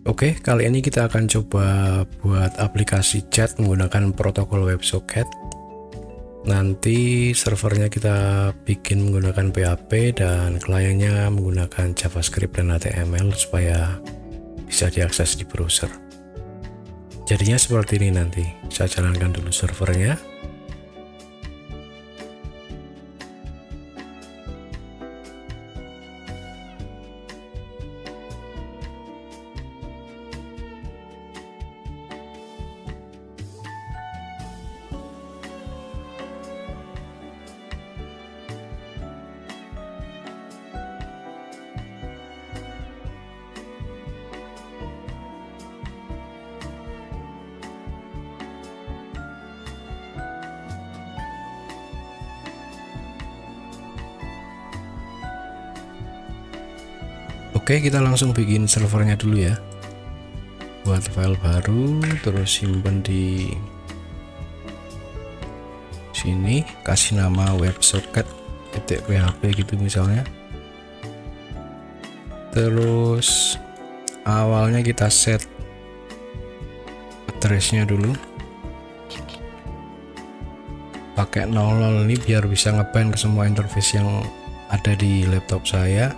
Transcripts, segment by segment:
Oke, kali ini kita akan coba buat aplikasi chat menggunakan protokol WebSocket. Nanti servernya kita bikin menggunakan PHP dan kliennya menggunakan JavaScript dan HTML supaya bisa diakses di browser. Jadinya seperti ini nanti. Saya jalankan dulu servernya. Oke, kita langsung bikin servernya dulu ya. Buat file baru, terus simpan di sini, kasih nama WebSocket.php gitu misalnya. Terus awalnya kita set addressnya dulu pakai 00 ini biar bisa ngebind ke semua interface yang ada di laptop saya.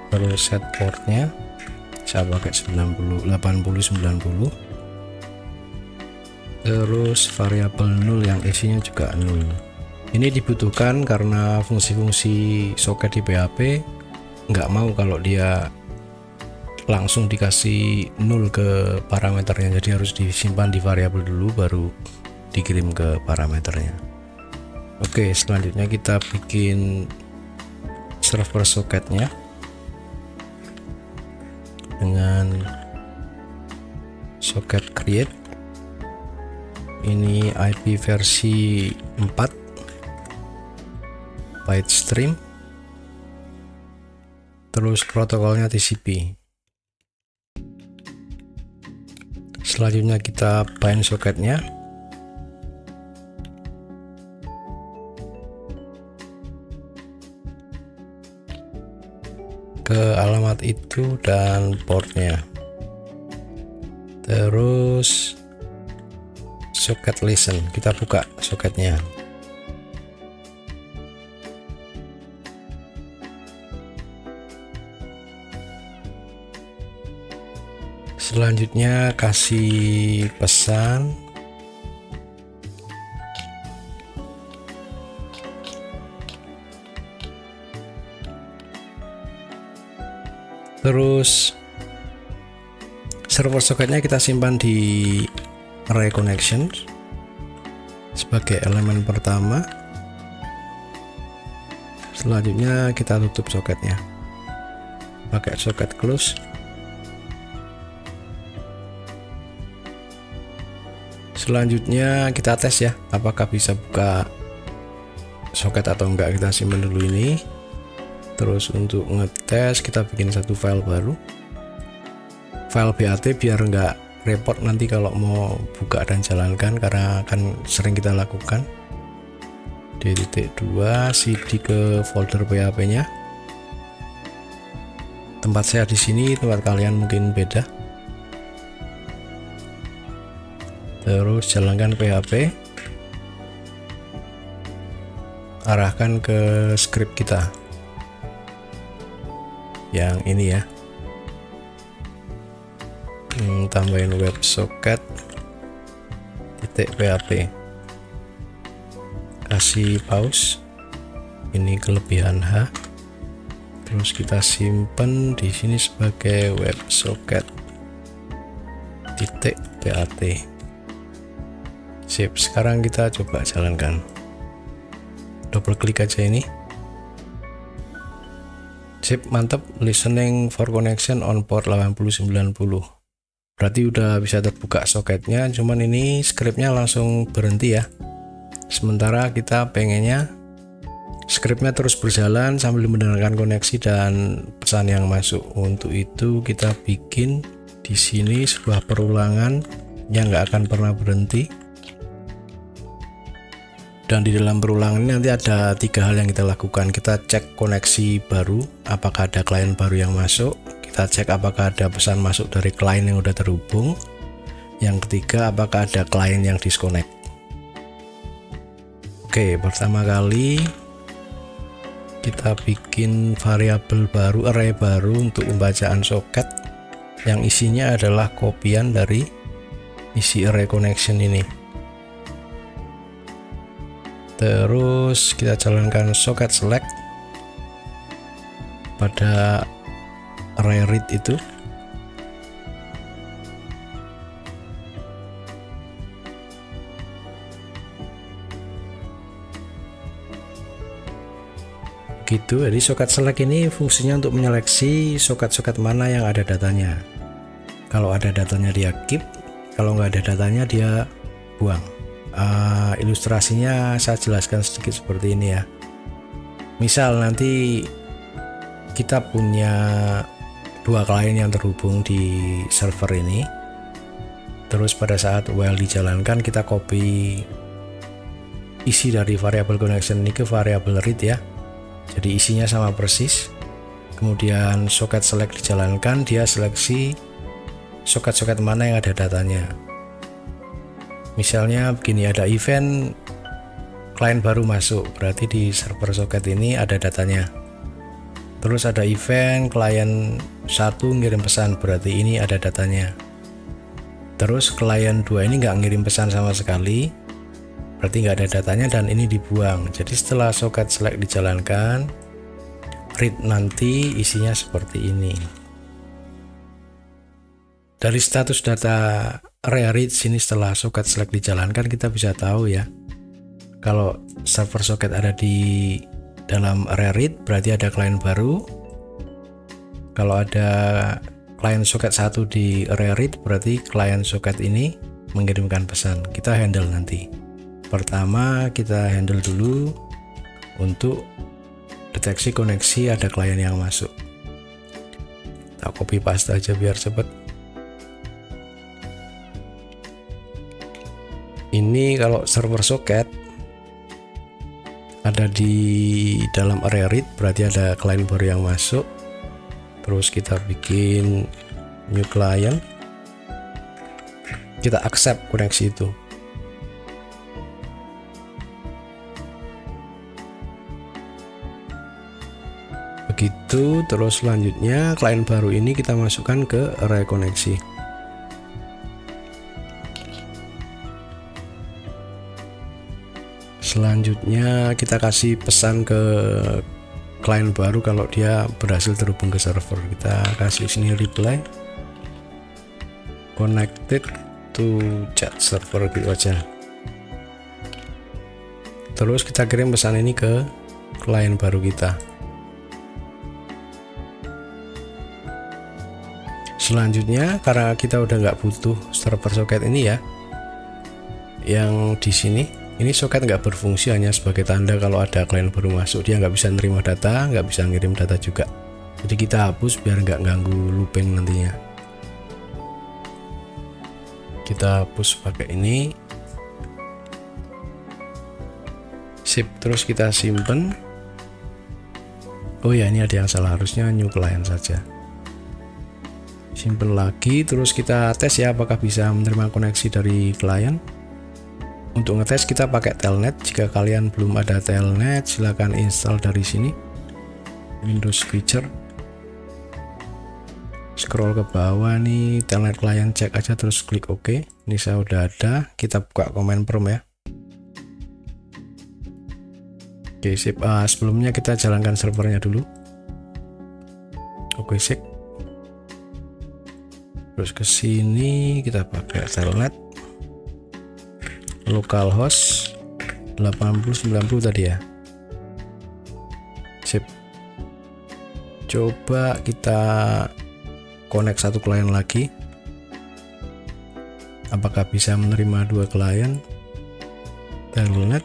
Terus set portnya saya pakai 80 90. Terus variabel 0 yang isinya juga 0. Ini dibutuhkan karena fungsi-fungsi soket di PHP nggak mau kalau dia langsung dikasih 0 ke parameternya, jadi harus disimpan di variabel dulu baru dikirim ke parameternya. Oke, selanjutnya kita bikin server soketnya dengan socket create. Ini IP versi 4 byte stream, terus protokolnya TCP. Selanjutnya kita bind soketnya. Ke alamat itu dan portnya. Terus socket listen, kita buka soketnya. Selanjutnya kasih pesan terus server soketnya kita simpan di array connection sebagai elemen pertama. Selanjutnya kita tutup soketnya pakai socket close. Selanjutnya kita tes ya apakah bisa buka soket atau enggak. Kita simpan dulu ini. Terus untuk ngetes kita bikin satu file baru, file BAT, biar enggak repot nanti kalau mau buka dan jalankan karena akan sering kita lakukan. D.2 cd ke folder PHP nya. Tempat saya di sini, tempat kalian mungkin beda. Terus jalankan PHP, arahkan ke script kita yang ini ya. Tambahin WebSocket.php, kasih pause, ini kelebihan H. Terus kita simpen di sini sebagai WebSocket.pht. Sip, sekarang kita coba jalankan. Double klik aja ini. Sip, mantap. Listening for connection on port 8090. Berarti udah bisa terbuka soketnya, cuman ini scriptnya langsung berhenti ya. Sementara kita pengennya scriptnya terus berjalan sambil mendengarkan koneksi dan pesan yang masuk. Untuk itu kita bikin di sini sebuah perulangan yang nggak akan pernah berhenti. Dan di dalam perulangan ini nanti ada 3 hal yang kita lakukan. Kita cek koneksi baru, apakah ada klien baru yang masuk. kita cek apakah ada pesan masuk dari klien yang udah terhubung. Yang ketiga, apakah ada klien yang disconnect. Oke, pertama kali kita bikin variabel baru, array baru untuk pembacaan soket yang isinya adalah kopian dari isi array connection ini. Terus kita jalankan socket select pada array read itu. Gitu, jadi socket select ini fungsinya untuk menyeleksi soket-soket mana yang ada datanya. Kalau ada datanya dia keep, kalau nggak ada datanya dia buang. Ilustrasinya saya jelaskan sedikit seperti ini ya. Misal nanti kita punya dua klien yang terhubung di server ini, terus pada saat while dijalankan kita copy isi dari variabel connection ini ke variabel read ya. Jadi isinya sama persis. Kemudian socket select dijalankan, dia seleksi soket-soket mana yang ada datanya. Misalnya begini, ada event klien baru masuk, berarti di server socket ini ada datanya. Terus ada event klien 1 ngirim pesan, berarti ini ada datanya. Terus klien 2 ini nggak ngirim pesan sama sekali, berarti nggak ada datanya dan ini dibuang. Jadi setelah socket select dijalankan, read nanti isinya seperti ini. Dari status data array read sini setelah socket select dijalankan kita bisa tahu ya, kalau server socket ada di dalam array read berarti ada klien baru. Kalau ada klien socket 1 di array read berarti klien socket ini mengirimkan pesan. Kita handle nanti. Pertama kita handle dulu untuk deteksi koneksi ada klien yang masuk. Kita copy paste aja biar cepet. Ini kalau server socket ada di dalam array read berarti ada klien baru yang masuk. Terus kita bikin new client, kita accept koneksi itu. Begitu, terus selanjutnya klien baru ini kita masukkan ke array koneksi. Selanjutnya kita kasih pesan ke klien baru kalau dia berhasil terhubung ke server. Kita kasih sini reply connected to chat server gitu aja. Terus kita kirim pesan ini ke klien baru kita. Selanjutnya karena kita udah nggak butuh server socket ini ya, yang di sini ini socket nggak berfungsi, hanya sebagai tanda kalau ada klien baru masuk. Dia nggak bisa nerima data, nggak bisa ngirim data juga. Jadi kita hapus biar nggak ganggu looping nantinya. Kita hapus pakai ini, sip, terus kita simpen. Oh ya, ini ada yang salah, harusnya new client saja. Simpen lagi, terus kita tes ya apakah bisa menerima koneksi dari klien. Untuk ngetes kita pakai telnet. Jika kalian belum ada telnet, silahkan install dari sini, Windows Feature, scroll ke bawah nih, telnet client cek aja, terus klik OK. Ini saya udah ada, kita buka command prompt ya. Oke, sip. Sebelumnya kita jalankan servernya dulu. Oke, sip. Terus ke sini kita pakai telnet localhost 8090 tadi ya. Sip. Coba kita connect satu klien lagi. Apakah bisa menerima dua klien? Telnet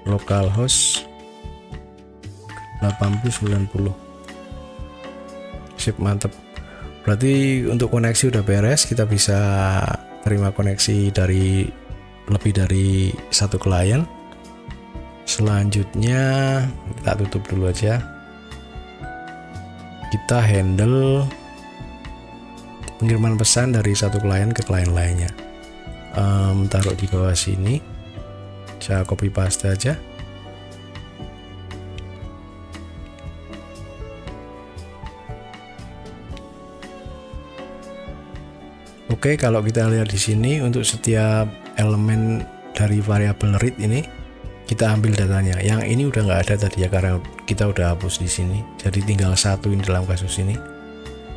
localhost 8090. Sip, mantap. Berarti untuk koneksi udah beres, kita bisa terima koneksi dari lebih dari satu klien. Selanjutnya kita tutup dulu aja. kita handle pengiriman pesan dari satu klien ke klien lainnya. Taruh di bawah sini, saya copy paste aja. Oke, kalau kita lihat di sini untuk setiap elemen dari variabel read ini kita ambil datanya. Yang ini udah nggak ada tadi ya, karena kita udah hapus di sini. Jadi tinggal satu ini dalam kasus ini.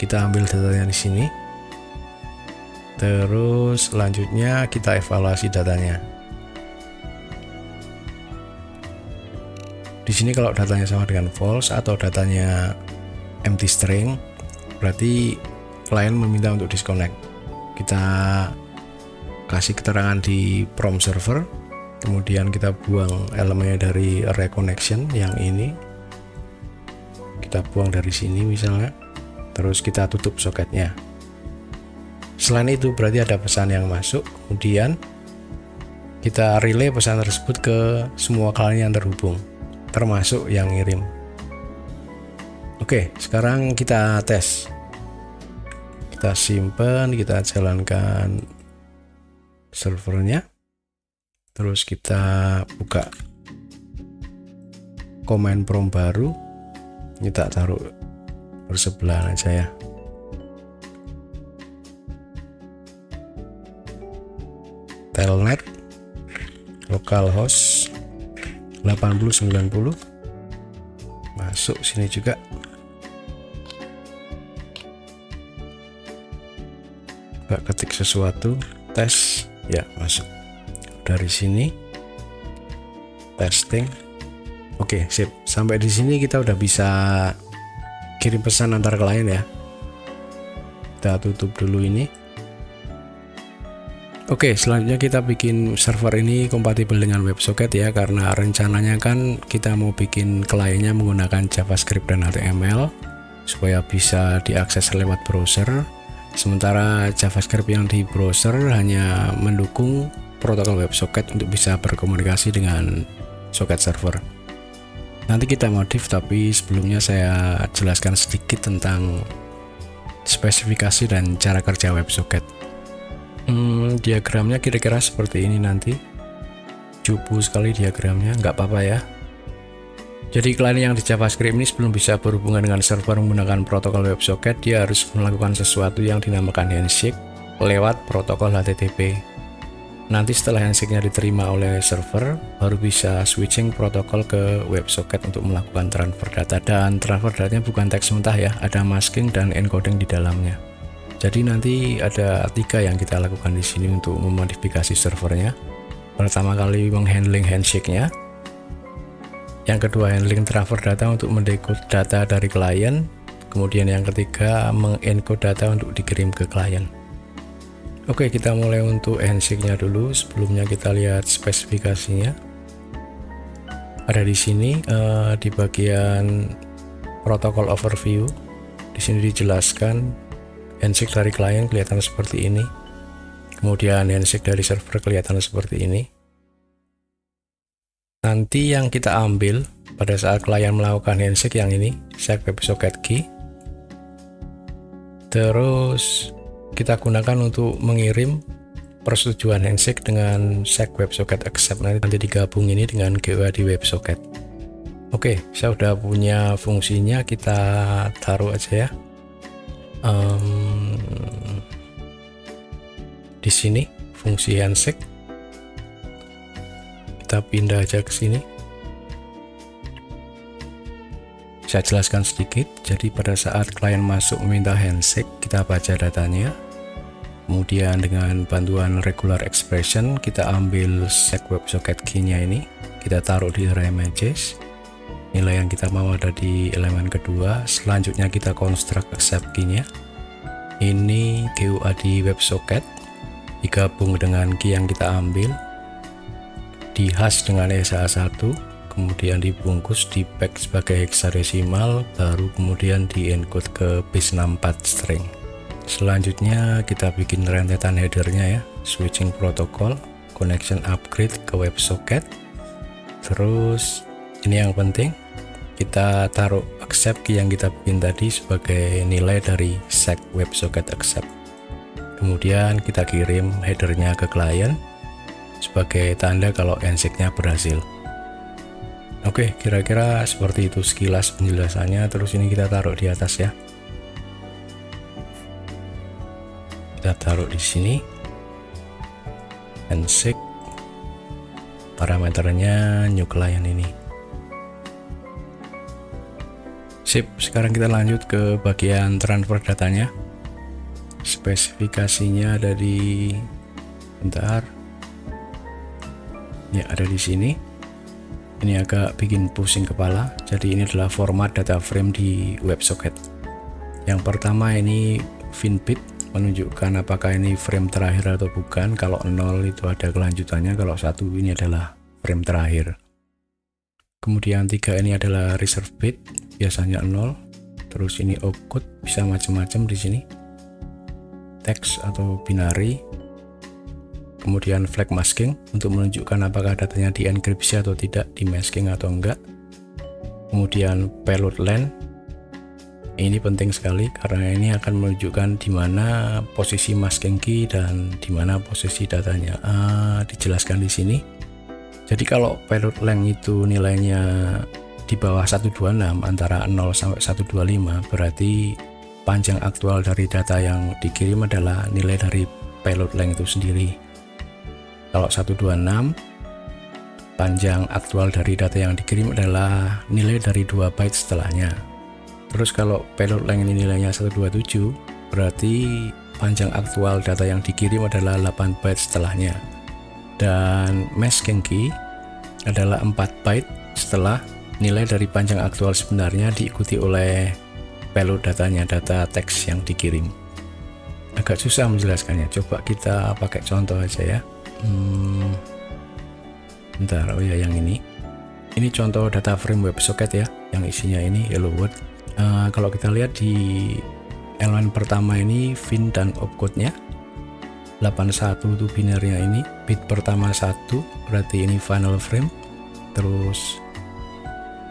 Kita ambil datanya di sini. Terus selanjutnya kita evaluasi datanya. Di sini kalau datanya sama dengan false atau datanya empty string, berarti klien meminta untuk disconnect. Kita kasih keterangan di prompt server, kemudian kita buang elemennya dari array connection yang ini. Kita buang dari sini misalnya, terus kita tutup soketnya. Selain itu berarti ada pesan yang masuk, kemudian kita relay pesan tersebut ke semua klien yang terhubung, termasuk yang ngirim. Oke, sekarang kita tes. Kita simpan, kita jalankan servernya, terus kita buka command prompt baru. Ini tak taruh bersebelahan aja ya. Telnet localhost 8090, masuk sini juga. Nggak ketik sesuatu, tes ya, masuk dari sini testing. Oke, sip. Sampai di sini kita udah bisa kirim pesan antar klien ya. Kita tutup dulu ini. Oke, selanjutnya kita bikin server ini kompatibel dengan WebSocket ya, karena rencananya kan kita mau bikin kliennya menggunakan JavaScript dan HTML supaya bisa diakses lewat browser. Sementara JavaScript yang di browser hanya mendukung protokol WebSocket untuk bisa berkomunikasi dengan socket server. Nanti kita modif, tapi sebelumnya saya jelaskan sedikit tentang spesifikasi dan cara kerja WebSocket. Diagramnya kira-kira seperti ini nanti. Cupu sekali diagramnya, nggak apa-apa ya. Jadi klien yang di JavaScript ini sebelum bisa berhubungan dengan server menggunakan protokol WebSocket, dia harus melakukan sesuatu yang dinamakan handshake lewat protokol HTTP. Nanti setelah handshake-nya diterima oleh server, baru bisa switching protokol ke WebSocket untuk melakukan transfer data. Dan transfer datanya bukan teks mentah ya, ada masking dan encoding di dalamnya. Jadi nanti ada 3 yang kita lakukan di sini untuk memodifikasi servernya. Pertama kali menghandling handshake-nya. Yang kedua, handling transfer data untuk mendekode data dari klien. Kemudian yang ketiga, mengencode data untuk dikirim ke klien. Oke, kita mulai untuk handshake-nya dulu. Sebelumnya kita lihat spesifikasinya. Ada di sini di bagian protokol overview. Di sini dijelaskan handshake dari klien kelihatan seperti ini. Kemudian handshake dari server kelihatan seperti ini. Nanti yang kita ambil pada saat klien melakukan handshake yang ini, set WebSocket key. Terus kita gunakan untuk mengirim persetujuan handshake dengan set WebSocket accept. Nanti digabung ini dengan GUI di WebSocket. Oke, saya udah punya fungsinya, kita taruh aja ya. Di sini fungsi handshake. Kita pindah aja ke sini. Saya jelaskan sedikit. Jadi pada saat klien masuk meminta handshake, kita baca datanya. Kemudian dengan bantuan regular expression, kita ambil set WebSocket key-nya ini, kita taruh di array images. Nilai yang kita mau ada di elemen kedua. Selanjutnya kita construct accept key-nya. Ini GUI di WebSocket digabung dengan key yang kita ambil, di hash dengan SHA-1, kemudian dibungkus di pack sebagai hexadesimal, baru kemudian di encode ke base 64 string. Selanjutnya kita bikin rentetan headernya ya, switching protocol, connection upgrade ke WebSocket. Terus ini yang penting, kita taruh accept key yang kita bikin tadi sebagai nilai dari set WebSocket accept. Kemudian kita kirim headernya ke klien sebagai tanda kalau handshake-nya berhasil. Oke, kira-kira seperti itu sekilas penjelasannya. Terus ini kita taruh di atas ya. Kita taruh di sini. Handshake. Parameternya new client ini. Sip, sekarang kita lanjut ke bagian transfer datanya. Spesifikasinya ada di bentar. Ya, ada di sini. Ini agak bikin pusing kepala. Jadi ini adalah format data frame di WebSocket. Yang pertama ini finbit, menunjukkan apakah ini frame terakhir atau bukan. Kalau 0 itu ada kelanjutannya, kalau 1 ini adalah frame terakhir. Kemudian 3 ini adalah reserve bit, biasanya 0. Terus ini opcode, bisa macam-macam di sini. Teks atau binary. Kemudian flag masking untuk menunjukkan apakah datanya dienkripsi atau tidak, di masking atau enggak. Kemudian payload length, ini penting sekali karena ini akan menunjukkan di mana posisi masking key dan di mana posisi datanya. Dijelaskan di sini. Jadi kalau payload length itu nilainya di bawah 126 antara 0 sampai 125, berarti panjang aktual dari data yang dikirim adalah nilai dari payload length itu sendiri. Kalau 126, panjang aktual dari data yang dikirim adalah nilai dari 2 byte setelahnya. Terus kalau payload length ini nilainya 127, berarti panjang aktual data yang dikirim adalah 8 byte setelahnya. Dan masking key adalah 4 byte setelah nilai dari panjang aktual sebenarnya diikuti oleh payload datanya, data teks yang dikirim. Agak susah menjelaskannya, coba kita pakai contoh aja ya. Bentar, oh ya yang ini contoh data frame WebSocket ya, yang isinya ini hello world. Kalau kita lihat di elemen pertama ini fin dan opcode-nya 81 itu binernya, ini bit pertama 1 berarti ini final frame. Terus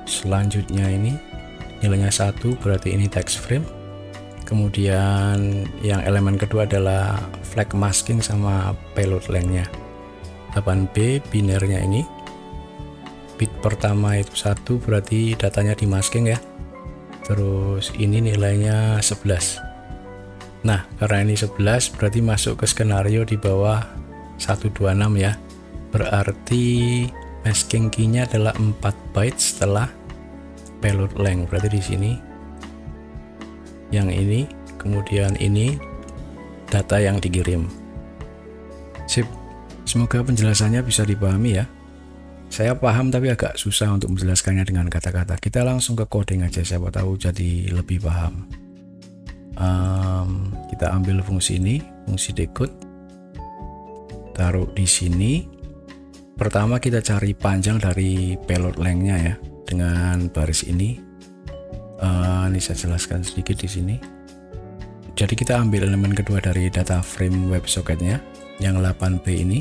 selanjutnya ini nilainya 1 berarti ini text frame. Kemudian yang elemen kedua adalah flag masking sama payload length-nya. 8B binernya ini bit pertama itu 1 berarti datanya di masking ya. Terus ini nilainya 11. Nah, karena ini 11 berarti masuk ke skenario di bawah 126 ya. Berarti masking key-nya adalah 4 byte setelah payload length. Berarti di sini yang ini, kemudian ini data yang dikirim. Sip, semoga penjelasannya bisa dipahami ya. Saya paham tapi agak susah untuk menjelaskannya dengan kata-kata. Kita langsung ke coding aja, siapa tahu jadi lebih paham. Kita ambil fungsi ini, fungsi decode, taruh di sini. Pertama kita cari panjang dari payload length-nya ya, dengan baris ini. Ini saya jelaskan sedikit di sini. Jadi kita ambil elemen kedua dari data frame WebSocket-nya yang 8B ini.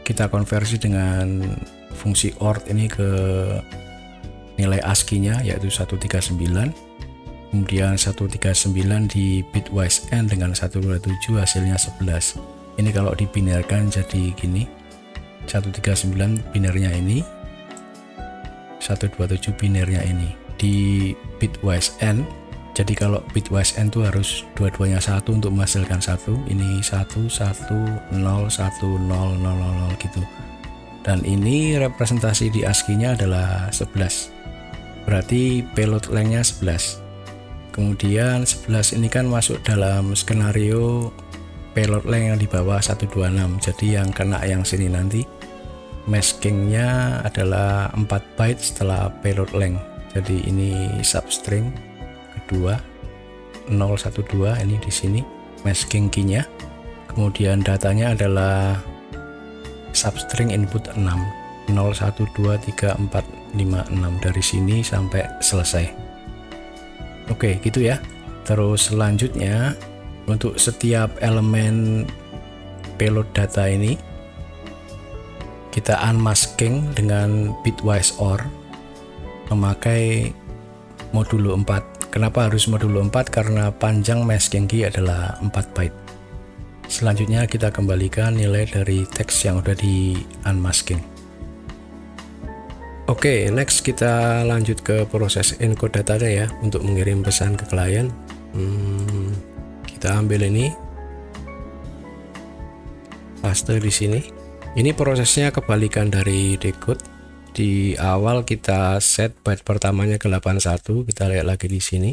Kita konversi dengan fungsi ORT ini ke nilai ASCII-nya yaitu 139. Kemudian 139 di bitwise n dengan 127 hasilnya 11. Ini kalau dibinarkan jadi gini. 139 binernya ini, 127 binernya ini. Di bitwise n, jadi kalau bitwise n itu harus dua-duanya 1 untuk menghasilkan 1. Ini 1 1 0 1 0 0 0 gitu. Dan ini representasi di ASCII-nya adalah 11. Berarti payload length-nya 11. Kemudian 11 ini kan masuk dalam skenario payload length yang di bawah 126. Jadi yang kena yang sini nanti masking-nya adalah 4 byte setelah payload length. Jadi ini substring kedua 012 ini di sini masking key-nya. Kemudian datanya adalah substring input 6 01234556 dari sini sampai selesai. Oke, gitu ya. Terus selanjutnya untuk setiap elemen payload data ini kita unmasking dengan bitwise OR. memakai modulo 4. Kenapa harus modulo 4? Karena panjang masking key adalah 4 byte. Selanjutnya kita kembalikan nilai dari teks yang udah di unmasking. Oke, next kita lanjut ke proses encode datanya ya, untuk mengirim pesan ke klien. Kita ambil ini, paste di sini. Ini prosesnya kebalikan dari decode. Di awal kita set byte pertamanya ke 81, kita lihat lagi di sini.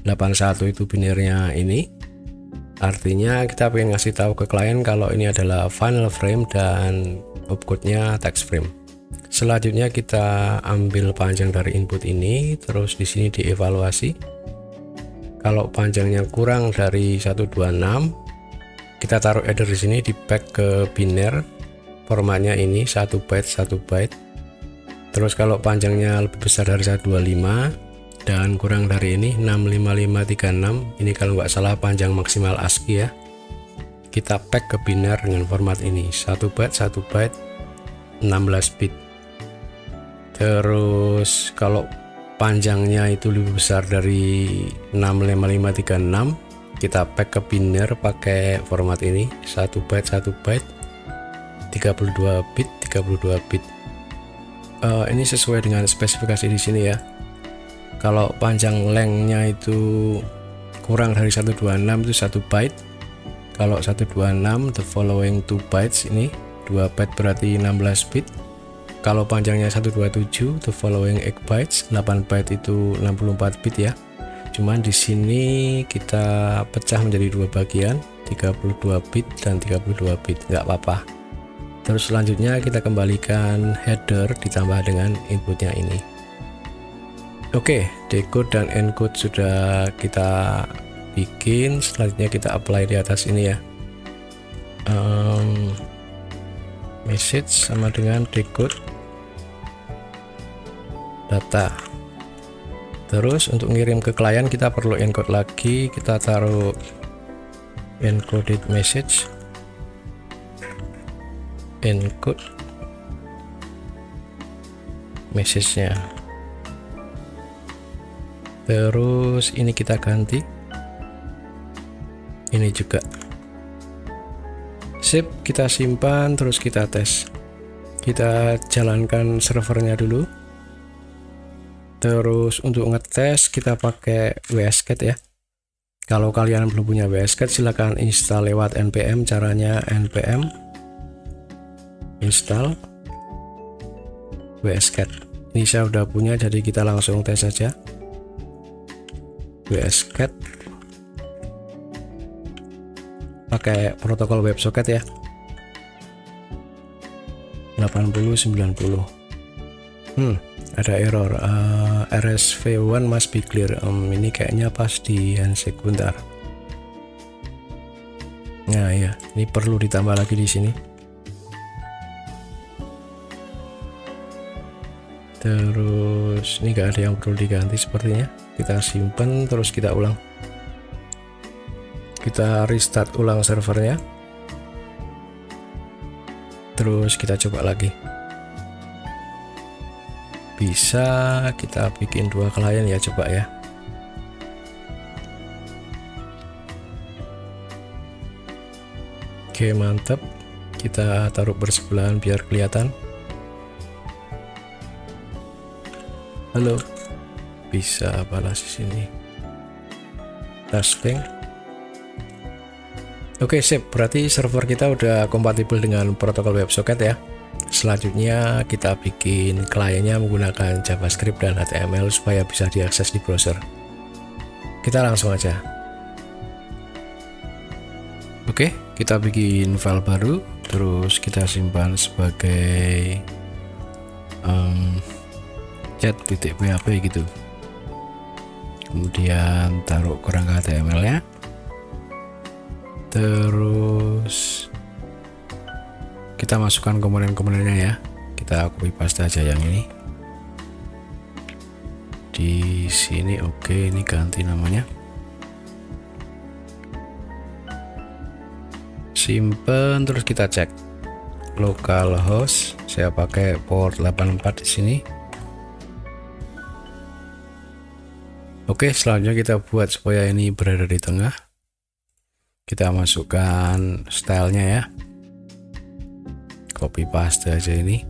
81 itu binirnya ini. Artinya kita pengen ngasih tahu ke klien kalau ini adalah final frame dan opcode-nya text frame. Selanjutnya kita ambil panjang dari input ini, terus di sini dievaluasi. Kalau panjangnya kurang dari 126, kita taruh header di sini, di pack ke biner. Formatnya ini 1 byte 1 byte. Terus kalau panjangnya lebih besar dari 125 dan kurang dari ini 65536, ini kalau nggak salah panjang maksimal ASCII ya, kita pack ke biner dengan format ini 1 byte 1 byte 16 bit. Terus kalau panjangnya itu lebih besar dari 65536, kita pack ke biner pakai format ini 1 byte 1 byte 32 bit 32 bit. Ini sesuai dengan spesifikasi di sini ya. Kalau panjang lengthnya itu kurang dari 126 itu 1 byte. Kalau 126 the following 2 bytes, ini 2 byte berarti 16 bit. Kalau panjangnya 127 the following 8 bytes, 8 byte itu 64 bit ya. Cuman di sini kita pecah menjadi dua bagian, 32 bit dan 32 bit, nggak apa-apa. Terus selanjutnya kita kembalikan header ditambah dengan inputnya ini. Oke, decode dan encode sudah kita bikin. Selanjutnya kita apply di atas ini ya. Message sama dengan decode data. Terus untuk ngirim ke klien kita perlu encode lagi. Kita taruh encoded message, encode message-nya. Terus ini kita ganti, ini juga. Sip, kita simpan, terus kita tes. Kita jalankan servernya dulu. Terus untuk ngetes kita pakai WS Code ya. Kalau kalian belum punya WS Code silahkan install lewat npm. Caranya npm install WS Code. Ini saya udah punya, jadi kita langsung tes saja. WS Code pakai protokol WebSocket ya, 8090. Ada error, RSV1 must be clear. Ini kayaknya pas di handshake, bentar. Nah ya, ini perlu ditambah lagi di sini. Terus ini nggak ada yang perlu diganti sepertinya. Kita simpan, terus kita ulang. Kita restart ulang servernya. Terus kita coba lagi. Bisa kita bikin dua klien ya, coba ya. Oke, mantap. Kita taruh bersebelahan biar kelihatan. Halo, bisa balas di sini. Testing. Oke, sip. Berarti server kita udah kompatibel dengan protokol WebSocket ya. Selanjutnya kita bikin kliennya menggunakan JavaScript dan HTML supaya bisa diakses di browser. Kita langsung aja. Oke, kita bikin file baru, terus kita simpan sebagai chat.php gitu. Kemudian taruh kerangka HTML nya. Terus kita masukkan komponen-komponennya ya. Kita copy paste aja yang ini. Di sini oke, ini ganti namanya. Simpen, terus kita cek localhost. Saya pakai port 84 di sini. Oke, selanjutnya kita buat supaya ini berada di tengah. Kita masukkan stylenya ya. Copy paste aja ini.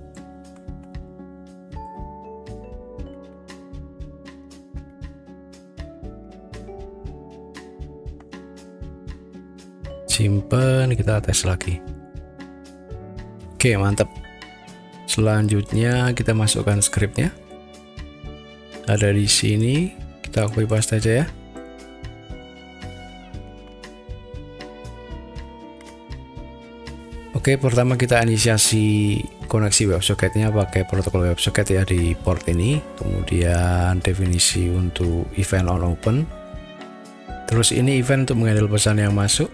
Simpen, kita tes lagi. Oke, mantap. Selanjutnya kita masukkan scriptnya. Ada di sini, kita copy paste aja ya. Oke, pertama kita inisiasi koneksi WebSocketnya pakai protokol WebSocket ya di port ini. Kemudian definisi untuk event on open. Terus ini event untuk menghandle pesan yang masuk.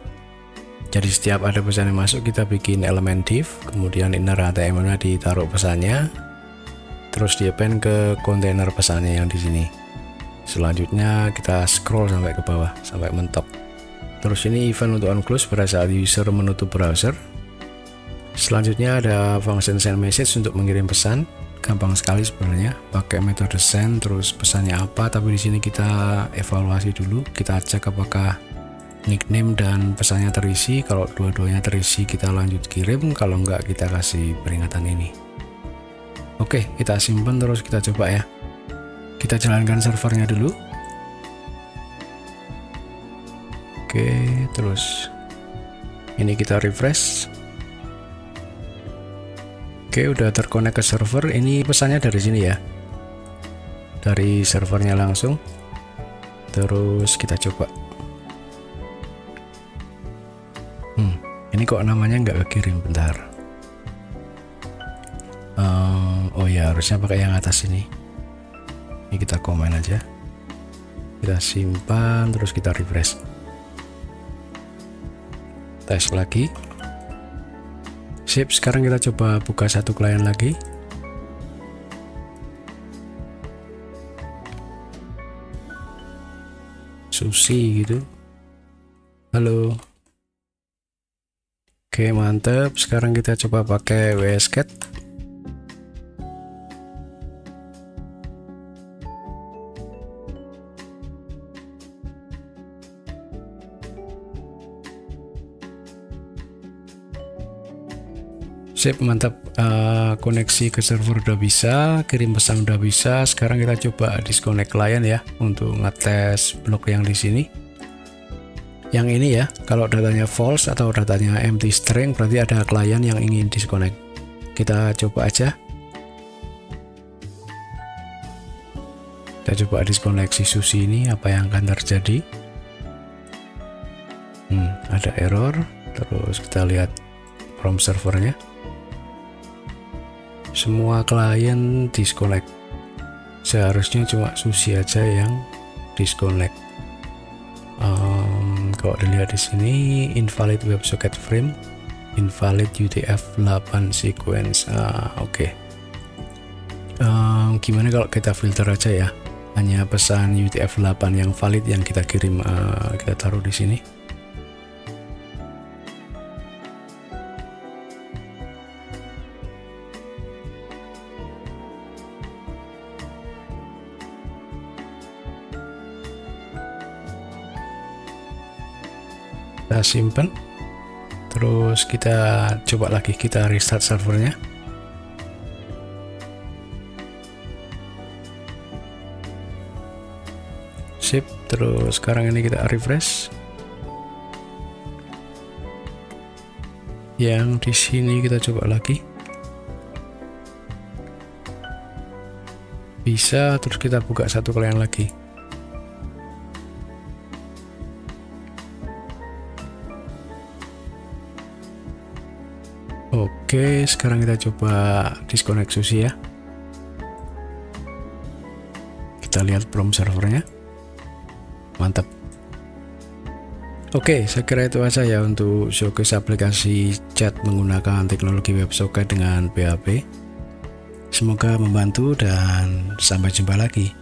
Jadi setiap ada pesan yang masuk kita bikin elemen div, kemudian inner HTML-nya ditaruh pesannya, terus di append ke kontainer pesannya yang di sini. Selanjutnya kita scroll sampai ke bawah sampai mentok. Terus ini event untuk on close pada saat user menutup browser. Selanjutnya ada function send message untuk mengirim pesan. Gampang sekali sebenarnya, pakai metode send terus pesannya apa, tapi di sini kita evaluasi dulu, kita cek apakah nickname dan pesannya terisi. Kalau dua-duanya terisi kita lanjut kirim, kalau enggak kita kasih peringatan ini. Oke, kita simpan terus kita coba ya. Kita jalankan servernya dulu. Oke, terus ini kita refresh. Oke, udah terkonek ke server. Ini pesannya dari sini ya, dari servernya langsung. Terus kita coba. Ini kok namanya nggak kekirim, bentar. Oh ya, harusnya pakai yang atas ini. Ini kita komen aja, kita simpan, terus kita refresh. Tes lagi. Sip, sekarang kita coba buka satu klien lagi. Susi gitu. Halo. Oke, mantap. Sekarang kita coba pakai WSCat. Sip, mantap. Koneksi ke server udah bisa, kirim pesan udah bisa. Sekarang kita coba disconnect client ya untuk ngetes blok yang di sini. Yang ini ya, kalau datanya false atau datanya empty string berarti ada klien yang ingin disconnect. Kita coba aja. Kita coba disconnect si Susi ini, apa yang akan terjadi. Ada error. Terus kita lihat from servernya. Semua klien disconnect. Seharusnya cuma Susi aja yang disconnect. Kalau dilihat di sini invalid WebSocket frame, invalid UTF-8 sequence. Oke. Gimana kalau kita filter aja ya, hanya pesan UTF-8 yang valid yang kita kirim, kita taruh di sini. Kita simpan, terus kita coba lagi, kita restart servernya. Sip, terus sekarang ini kita refresh. Yang di sini kita coba lagi, bisa. Terus kita buka satu klien lagi. Oke, sekarang kita coba disconnect Susi ya. Kita lihat from servernya. Mantap. Oke, saya kira itu aja ya untuk showcase aplikasi chat menggunakan teknologi WebSocket dengan PHP. Semoga membantu dan sampai jumpa lagi.